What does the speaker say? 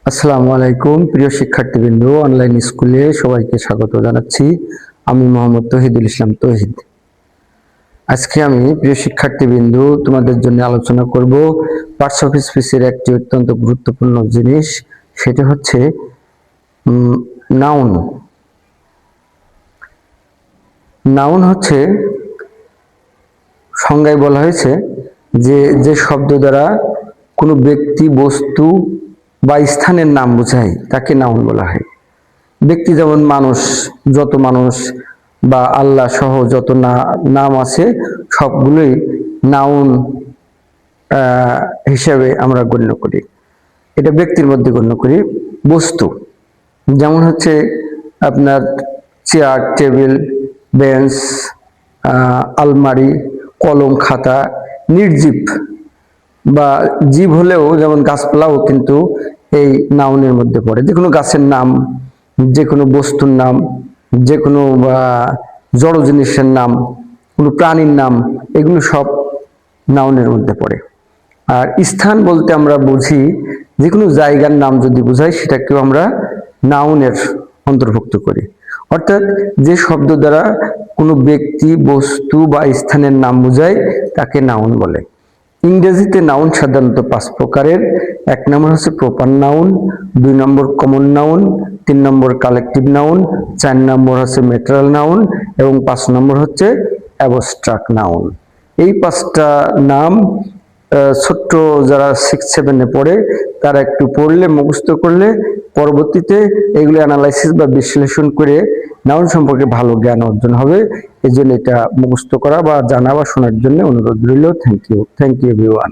আসসালামু আলাইকুম প্রিয় শিক্ষার্থীবৃন্দ, অনলাইন স্কুলে সবাইকে স্বাগত জানাচ্ছি। আমি মোহাম্মদ তৌহিদুল ইসলাম তৌহিদ। আজকে আমি প্রিয় শিক্ষার্থীবৃন্দ তোমাদের জন্য আলোচনা করব পার্টস অফ স্পিচের একটি অত্যন্ত গুরুত্বপূর্ণ জিনিস, সেটা হচ্ছে নাউন। নাউন হচ্ছে, সংজ্ঞায় বলা হয়েছে যে যে শব্দ দ্বারা কোনো ব্যক্তি, বস্তু বা স্থানের নাম বোঝায় তাকে নাউন বলা হয়। ব্যক্তি যেমন মানুষ, যত মানুষ বা আল্লাহ সহ যত নাম আছে সবগুলোই নাউন হিসাবে আমরা গণ্য করি। এটা ব্যক্তির মধ্যে গণ্য করি। বস্তু যেমন হচ্ছে আপনার চেয়ার, টেবিল, বেঞ্চ, আলমারি, কলম, খাতা। নির্জীব বা জীব হলেও যেমন গাছপালাও কিন্তু এই নাউনের মধ্যে পড়ে। যে কোনো গাছের নাম, যে কোনো বস্তুর নাম, যে কোনো জড় জিনিসের নাম, কোনো প্রাণীর নাম, এগুলো সব নাউনের মধ্যে পড়ে। আর স্থান বলতে আমরা বুঝি যে কোনো জায়গার নাম যদি বোঝাই সেটাকেও আমরা নাউনের অন্তর্ভুক্ত করি। অর্থাৎ যে শব্দ দ্বারা কোনো ব্যক্তি, বস্তু বা স্থানের নাম বোঝায় তাকে নাউন বলে। ইংরেজিতে নাউন সাধারণত 5 প্রকারের। 1 নম্বর হচ্ছে প্রপার নাউন, 2 নম্বর কমন নাউন, 3 নম্বর কালেকটিভ নাউন, 4 নম্বর হচ্ছে ম্যাটেরিয়াল নাউন এবং 5 নম্বর হচ্ছে অ্যাবস্ট্রাক্ট নাউন। এই 5টা নাম ছোট্ট যারা 6-7-এ পড়ে তারা একটু পড়লে, মুখস্থ করলে পরবর্তীতে এগুলো অ্যানালাইসিস বা বিশ্লেষণ করে নাউন সম্পর্কে ভালো জ্ঞান অর্জন হবে। এই জন্য এটা মুখস্থ করা বা জানা বা শোনার জন্য অনুরোধ রইল। Thank you everyone.